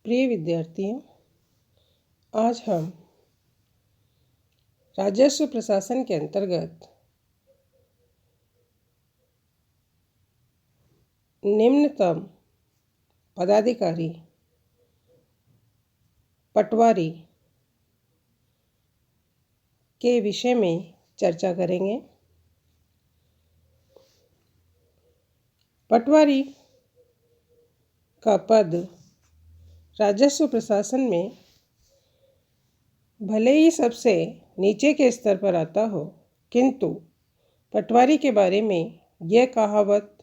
प्रिय विद्यार्थियों, आज हम राजस्व प्रशासन के अंतर्गत निम्नतम पदाधिकारी पटवारी के विषय में चर्चा करेंगे। पटवारी का पद राजस्व प्रशासन में भले ही सबसे नीचे के स्तर पर आता हो, किंतु पटवारी के बारे में यह कहावत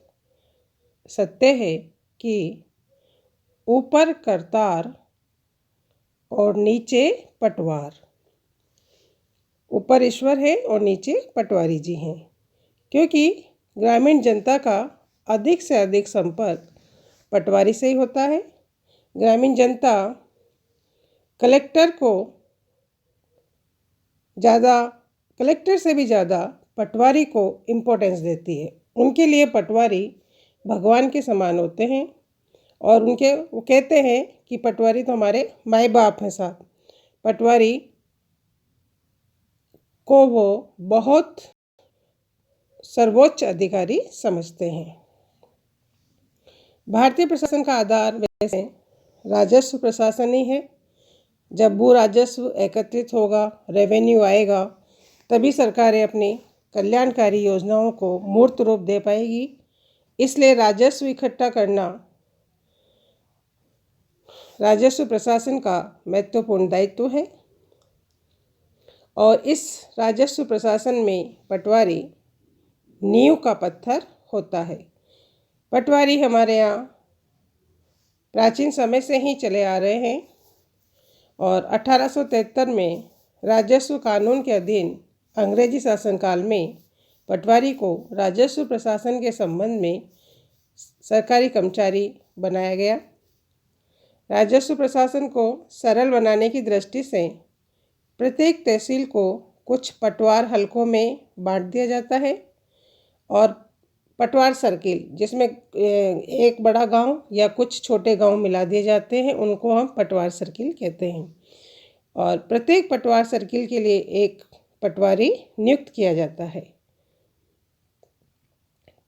सत्य है कि ऊपर करतार और नीचे पटवार। ऊपर ईश्वर है और नीचे पटवारी जी हैं, क्योंकि ग्रामीण जनता का अधिक से अधिक संपर्क पटवारी से ही होता है। ग्रामीण जनता कलेक्टर से भी ज़्यादा पटवारी को इम्पोर्टेंस देती है। उनके लिए पटवारी भगवान के समान होते हैं और वो कहते हैं कि पटवारी तो हमारे माँ बाप हैं साहब। पटवारी को वो बहुत सर्वोच्च अधिकारी समझते हैं। भारतीय प्रशासन का आधार वैसे राजस्व प्रशासन ही है। जब भू राजस्व एकत्रित होगा, रेवेन्यू आएगा, तभी सरकारें अपनी कल्याणकारी योजनाओं को मूर्त रूप दे पाएगी। इसलिए राजस्व इकट्ठा करना राजस्व प्रशासन का महत्वपूर्ण दायित्व है और इस राजस्व प्रशासन में पटवारी नींव का पत्थर होता है। पटवारी हमारे यहाँ प्राचीन समय से ही चले आ रहे हैं और 1873 में राजस्व कानून के अधीन अंग्रेजी शासनकाल में पटवारी को राजस्व प्रशासन के संबंध में सरकारी कर्मचारी बनाया गया। राजस्व प्रशासन को सरल बनाने की दृष्टि से प्रत्येक तहसील को कुछ पटवार हलकों में बांट दिया जाता है और पटवार सर्किल, जिसमें एक बड़ा गांव या कुछ छोटे गांव मिला दिए जाते हैं, उनको हम पटवार सर्किल कहते हैं। और प्रत्येक पटवार सर्किल के लिए एक पटवारी नियुक्त किया जाता है।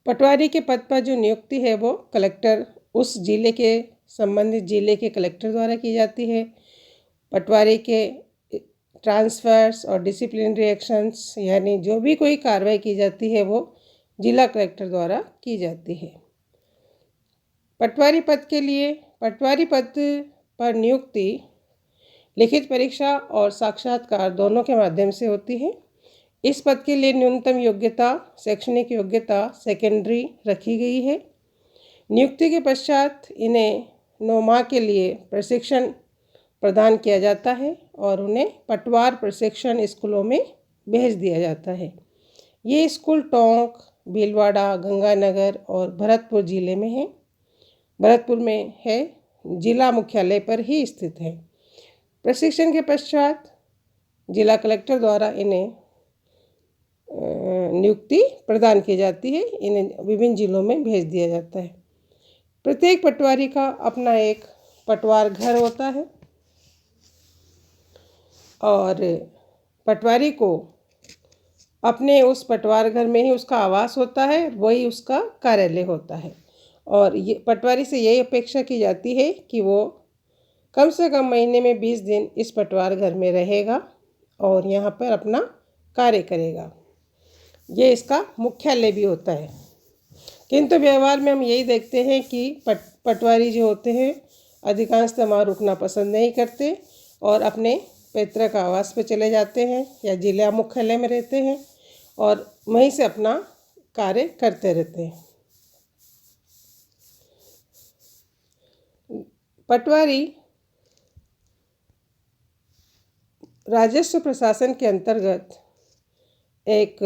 पटवारी के पद पर जो नियुक्ति है वो कलेक्टर, उस जिले के संबंधित जिले के कलेक्टर द्वारा की जाती है। पटवारी के ट्रांसफर्स और डिसिप्लिनरी एक्शंस, यानी जो भी कोई कार्रवाई की जाती है वो जिला कलेक्टर द्वारा की जाती है। पटवारी पद पर नियुक्ति लिखित परीक्षा और साक्षात्कार दोनों के माध्यम से होती है। इस पद के लिए न्यूनतम योग्यता, शैक्षणिक योग्यता सेकेंडरी रखी गई है। नियुक्ति के पश्चात इन्हें 9 माह के लिए प्रशिक्षण प्रदान किया जाता है और उन्हें पटवार प्रशिक्षण स्कूलों में भेज दिया जाता है। ये स्कूल टोंक, भीलवाड़ा, गंगानगर और भरतपुर जिले में है। भरतपुर में है, जिला मुख्यालय पर ही स्थित है। प्रशिक्षण के पश्चात जिला कलेक्टर द्वारा इन्हें नियुक्ति प्रदान की जाती है। इन्हें विभिन्न जिलों में भेज दिया जाता है। प्रत्येक पटवारी का अपना एक पटवार घर होता है और पटवारी को अपने उस पटवार घर में ही उसका आवास होता है, वही उसका कार्यालय होता है। और ये पटवारी से यही अपेक्षा की जाती है कि वो कम से कम महीने में 20 दिन इस पटवार घर में रहेगा और यहाँ पर अपना कार्य करेगा। ये इसका मुख्यालय भी होता है। किंतु व्यवहार में हम यही देखते हैं कि पटवारी जो होते हैं अधिकांशतः वहाँ रुकना पसंद नहीं करते और अपने पैतृक आवास पर चले जाते हैं या जिला मुख्यालय में रहते हैं और वहीं से अपना कार्य करते रहते हैं। पटवारी राजस्व प्रशासन के अंतर्गत एक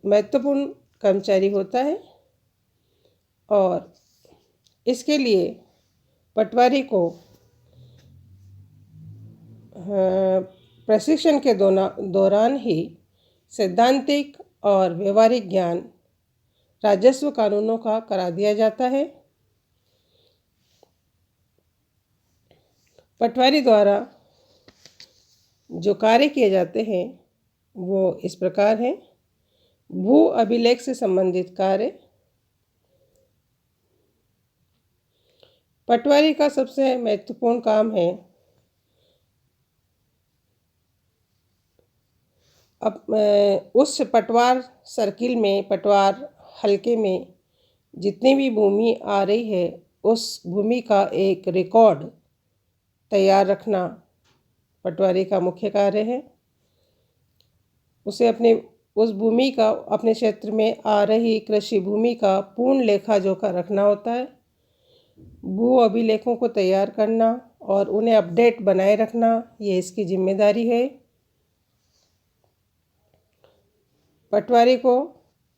महत्वपूर्ण कर्मचारी होता है और इसके लिए पटवारी को प्रशिक्षण के दौरान ही सैद्धांतिक और व्यवहारिक ज्ञान राजस्व कानूनों का करा दिया जाता है। पटवारी द्वारा जो कार्य किए जाते हैं वो इस प्रकार हैं। भू अभिलेख से संबंधित कार्य। पटवारी का सबसे महत्वपूर्ण काम है उस पटवार सर्किल में, पटवार हलके में जितनी भी भूमि आ रही है उस भूमि का एक रिकॉर्ड तैयार रखना पटवारी का मुख्य कार्य है। उसे उस भूमि का, अपने क्षेत्र में आ रही कृषि भूमि का पूर्ण लेखा जोखा रखना होता है। भू अभिलेखों को तैयार करना और उन्हें अपडेट बनाए रखना, ये इसकी जिम्मेदारी है। पटवारी को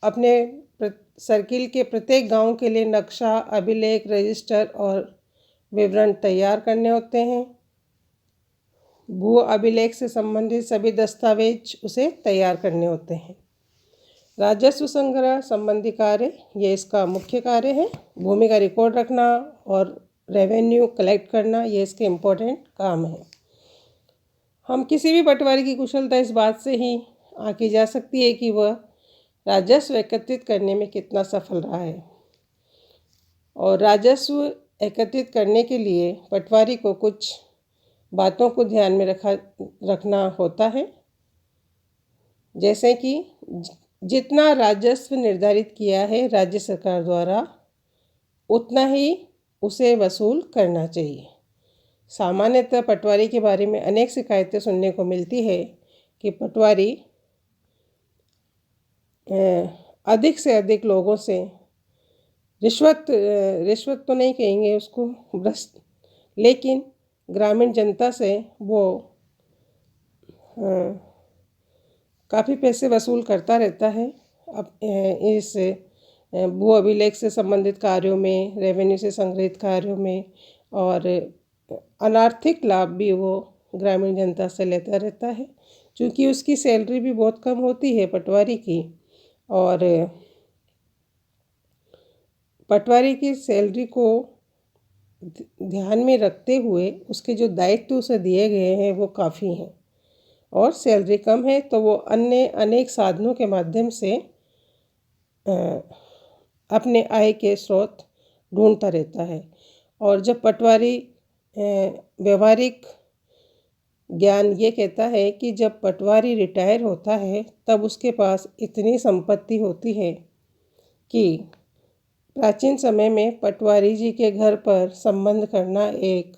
अपने सर्किल के प्रत्येक गांव के लिए नक्शा, अभिलेख, रजिस्टर और विवरण तैयार करने होते हैं। भू अभिलेख से संबंधित सभी दस्तावेज उसे तैयार करने होते हैं। राजस्व संग्रह संबंधी कार्य, ये इसका मुख्य कार्य है। भूमि का रिकॉर्ड रखना और रेवेन्यू कलेक्ट करना, ये इसके इम्पोर्टेंट काम है। हम किसी भी पटवारी की कुशलता इस बात से ही आंकी जा सकती है कि वह राजस्व एकत्रित करने में कितना सफल रहा है। और राजस्व एकत्रित करने के लिए पटवारी को कुछ बातों को ध्यान में रखना होता है, जैसे कि जितना राजस्व निर्धारित किया है राज्य सरकार द्वारा उतना ही उसे वसूल करना चाहिए। सामान्यतः पटवारी के बारे में अनेक शिकायतें सुनने को मिलती है कि पटवारी अधिक से अधिक लोगों से रिश्वत तो नहीं कहेंगे उसको, भ्रष्ट, लेकिन ग्रामीण जनता से वो काफ़ी पैसे वसूल करता रहता है। अब इस भू अभिलेख से संबंधित कार्यों में, रेवेन्यू से संग्रहित कार्यों में, और अनार्थिक लाभ भी वो ग्रामीण जनता से लेता रहता है। क्योंकि उसकी सैलरी भी बहुत कम होती है पटवारी की, और पटवारी की सैलरी को ध्यान में रखते हुए उसके जो दायित्व उसे दिए गए हैं वो काफ़ी हैं, और सैलरी कम है तो वो अन्य अनेक साधनों के माध्यम से अपने आय के स्रोत ढूंढता रहता है। और जब पटवारी व्यवहारिक ज्ञान ये कहता है कि जब पटवारी रिटायर होता है तब उसके पास इतनी संपत्ति होती है कि प्राचीन समय में पटवारी जी के घर पर संबंध करना एक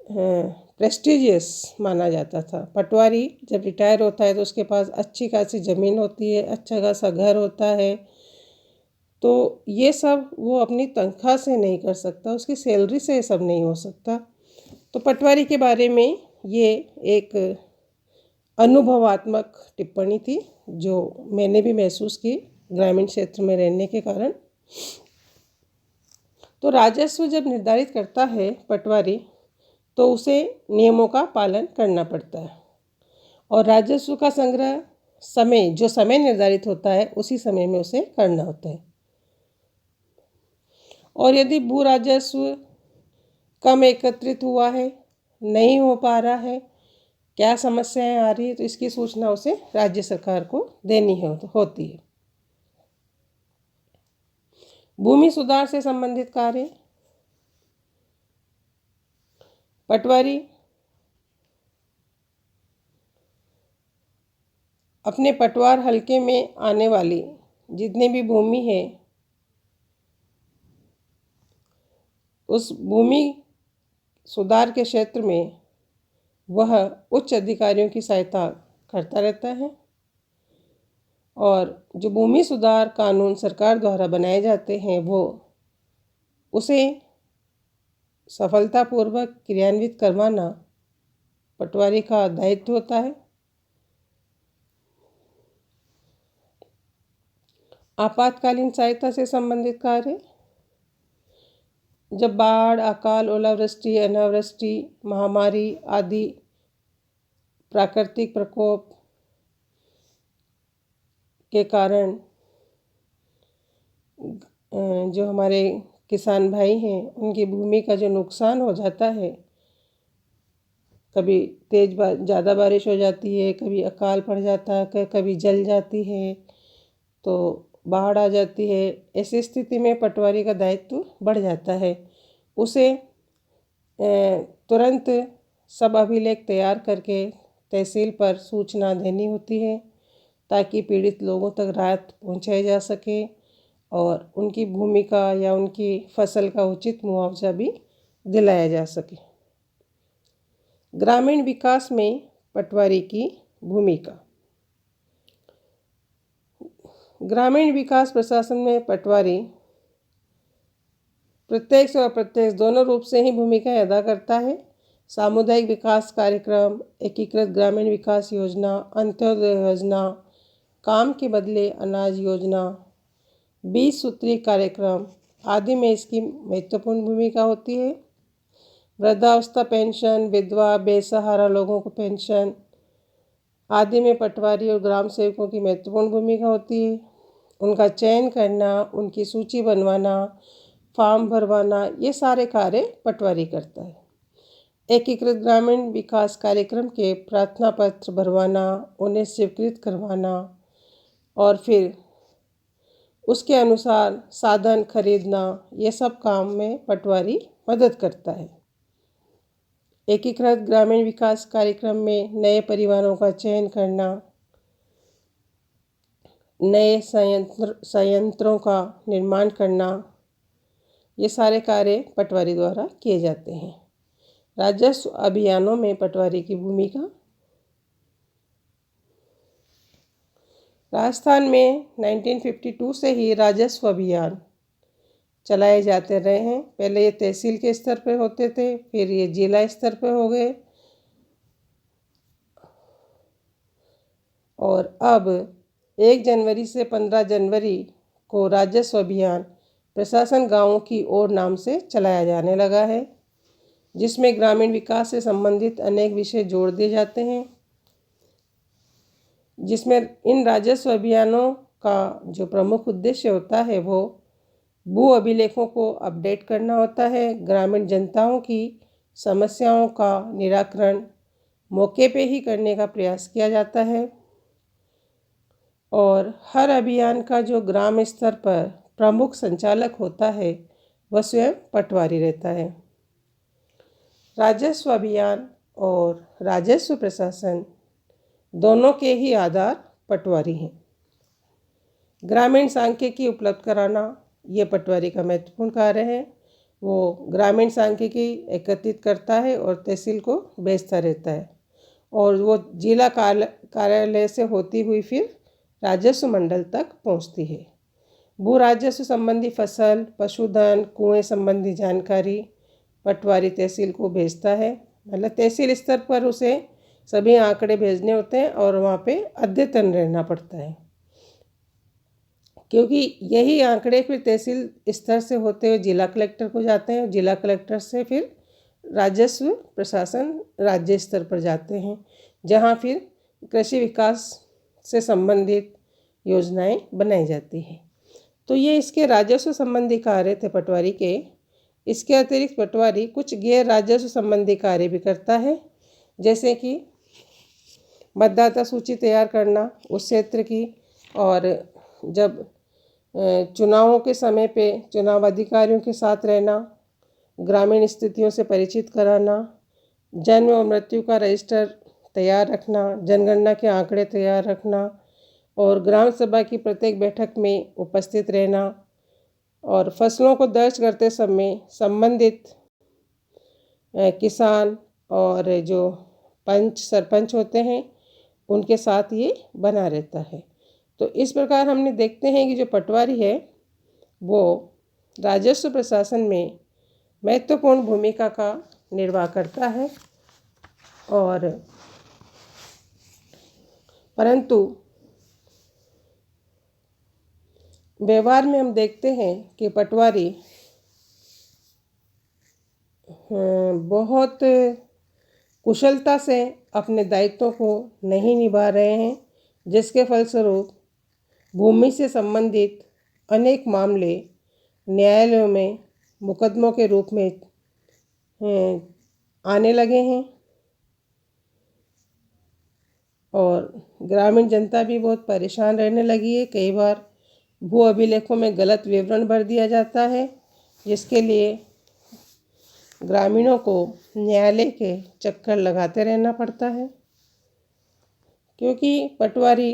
प्रेस्टिजियस माना जाता था। पटवारी जब रिटायर होता है तो उसके पास अच्छी खासी ज़मीन होती है, अच्छा खासा घर होता है, तो ये सब वो अपनी तनख्वाह से नहीं कर सकता, उसकी सैलरी से ये सब नहीं हो सकता। तो पटवारी के बारे में ये एक अनुभवात्मक टिप्पणी थी जो मैंने भी महसूस की ग्रामीण क्षेत्र में रहने के कारण। तो राजस्व जब निर्धारित करता है पटवारी तो उसे नियमों का पालन करना पड़ता है, और राजस्व का संग्रह जो समय निर्धारित होता है उसी समय में उसे करना होता है। और यदि भू राजस्व कम एकत्रित हुआ है, नहीं हो पा रहा है, क्या समस्याएं आ रही है, तो इसकी सूचना उसे राज्य सरकार को देनी होती है। भूमि सुधार से संबंधित कार्य, पटवारी अपने पटवार हलके में आने वाली जितनी भी भूमि है उस भूमि सुधार के क्षेत्र में वह उच्च अधिकारियों की सहायता करता रहता है, और जो भूमि सुधार कानून सरकार द्वारा बनाए जाते हैं वो उसे सफलतापूर्वक क्रियान्वित करवाना पटवारी का दायित्व होता है। आपातकालीन सहायता से संबंधित कार्य, जब बाढ़, अकाल, ओलावृष्टि, अनावृष्टि, महामारी आदि प्राकृतिक प्रकोप के कारण जो हमारे किसान भाई हैं उनकी भूमि का जो नुकसान हो जाता है कभी ज़्यादा बारिश हो जाती है, कभी अकाल पड़ जाता है, कभी जल जाती है, तो बाढ़ आ जाती है। ऐसी स्थिति में पटवारी का दायित्व बढ़ जाता है। उसे तुरंत सब अभिलेख तैयार करके तहसील पर सूचना देनी होती है, ताकि पीड़ित लोगों तक राहत पहुंचाई जा सके और उनकी भूमिका या उनकी फसल का उचित मुआवजा भी दिलाया जा सके। ग्रामीण विकास में पटवारी की भूमिका। ग्रामीण विकास प्रशासन में पटवारी प्रत्यक्ष और अप्रत्यक्ष दोनों रूप से ही भूमिका अदा करता है। सामुदायिक विकास कार्यक्रम, एकीकृत ग्रामीण विकास योजना, अंत्योदय योजना, काम के बदले अनाज योजना, 20 सूत्री कार्यक्रम आदि में इसकी महत्वपूर्ण भूमिका होती है। वृद्धावस्था पेंशन, विधवा बेसहारा लोगों को पेंशन आदि में पटवारी और ग्राम सेवकों की महत्वपूर्ण भूमिका होती है। उनका चयन करना, उनकी सूची बनवाना, फॉर्म भरवाना, ये सारे कार्य पटवारी करता है। एकीकृत ग्रामीण विकास कार्यक्रम के प्रार्थना पत्र भरवाना, उन्हें स्वीकृत करवाना और फिर उसके अनुसार साधन खरीदना, ये सब काम में पटवारी मदद करता है। एकीकृत ग्रामीण विकास कार्यक्रम में नए परिवारों का चयन करना, नए संयंत्रों का निर्माण करना, ये सारे कार्य पटवारी द्वारा किए जाते हैं। राजस्व अभियानों में पटवारी की भूमिका। राजस्थान में 1952 से ही राजस्व अभियान चलाए जाते रहे हैं। पहले ये तहसील के स्तर पर होते थे, फिर ये जिला स्तर पर हो गए और अब 1 जनवरी से 15 जनवरी को राजस्व अभियान प्रशासन गांवों की ओर नाम से चलाया जाने लगा है, जिसमें ग्रामीण विकास से संबंधित अनेक विषय जोड़ दिए जाते हैं। जिसमें इन राजस्व अभियानों का जो प्रमुख उद्देश्य होता है वो भू अभिलेखों को अपडेट करना होता है। ग्रामीण जनताओं की समस्याओं का निराकरण मौके पे ही करने का प्रयास किया जाता है और हर अभियान का जो ग्राम स्तर पर प्रमुख संचालक होता है वह स्वयं पटवारी रहता है। राजस्व अभियान और राजस्व प्रशासन दोनों के ही आधार पटवारी हैं। ग्रामीण सांख्यिकी उपलब्ध कराना ये पटवारी का महत्वपूर्ण कार्य है। वो ग्रामीण सांख्यिकी एकत्रित करता है और तहसील को भेजता रहता है और वो जिला कार्यालय से होती हुई फिर राजस्व मंडल तक पहुंचती है। भू राजस्व संबंधी फसल, पशुधन, कुएं संबंधी जानकारी पटवारी तहसील को भेजता है। मतलब तहसील स्तर पर उसे सभी आंकड़े भेजने होते हैं और वहाँ पे अद्यतन रहना पड़ता है, क्योंकि यही आंकड़े फिर तहसील स्तर से होते हुए जिला कलेक्टर को जाते हैं। जिला कलेक्टर से फिर राजस्व प्रशासन राज्य स्तर पर जाते हैं, जहाँ फिर कृषि विकास से संबंधित योजनाएं बनाई जाती हैं। तो ये इसके राजस्व संबंधी कार्य थे पटवारी के। इसके अतिरिक्त पटवारी कुछ गैर राजस्व संबंधी कार्य भी करता है, जैसे कि मतदाता सूची तैयार करना उस क्षेत्र की, और जब चुनावों के समय पे चुनाव अधिकारियों के साथ रहना, ग्रामीण स्थितियों से परिचित कराना, जन्म और मृत्यु का रजिस्टर तैयार रखना, जनगणना के आंकड़े तैयार रखना और ग्राम सभा की प्रत्येक बैठक में उपस्थित रहना और फसलों को दर्ज करते समय संबंधित किसान और जो पंच सरपंच होते हैं उनके साथ ये बना रहता है। तो इस प्रकार हमने देखते हैं कि जो पटवारी है वो राजस्व प्रशासन में महत्वपूर्ण भूमिका का निर्वाह करता है। और परंतु व्यवहार में हम देखते हैं कि पटवारी बहुत कुशलता से अपने दायित्वों को नहीं निभा रहे हैं, जिसके फलस्वरूप भूमि से संबंधित अनेक मामले न्यायालयों में मुकदमों के रूप में आने लगे हैं। और ग्रामीण जनता भी बहुत परेशान रहने लगी है। कई बार भू अभिलेखों में गलत विवरण भर दिया जाता है, जिसके लिए ग्रामीणों को न्यायालय के चक्कर लगाते रहना पड़ता है, क्योंकि पटवारी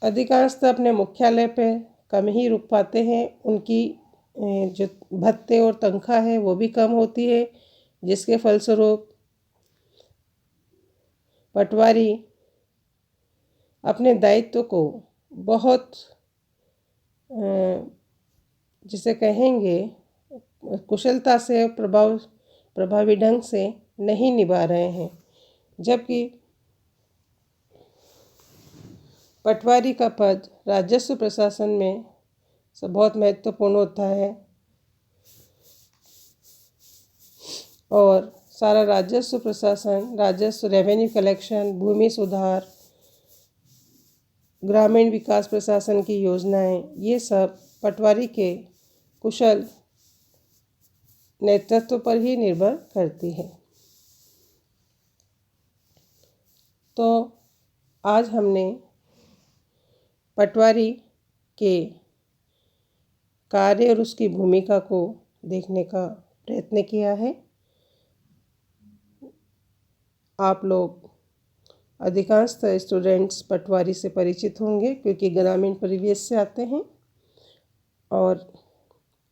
अधिकांशतः अपने मुख्यालय पे कम ही रुक पाते हैं। उनकी जो भत्ते और तनख्वाह है वो भी कम होती है, जिसके फलस्वरूप पटवारी अपने दायित्व को बहुत जिसे कहेंगे कुशलता से प्रभावी ढंग से नहीं निभा रहे हैं। जबकि पटवारी का पद राजस्व प्रशासन में बहुत महत्वपूर्ण होता है और सारा राजस्व प्रशासन, राजस्व रेवेन्यू कलेक्शन, भूमि सुधार, ग्रामीण विकास प्रशासन की योजनाएं, ये सब पटवारी के कुशल नेतृत्व पर ही निर्भर करती है। तो आज हमने पटवारी के कार्य और उसकी भूमिका को देखने का प्रयत्न किया है। आप लोग अधिकांशतः स्टूडेंट्स पटवारी से परिचित होंगे, क्योंकि ग्रामीण परिवेश से आते हैं और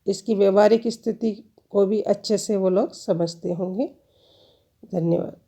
इसकी व्यवहारिक स्थिति को भी अच्छे से वो लोग समझते होंगे। धन्यवाद।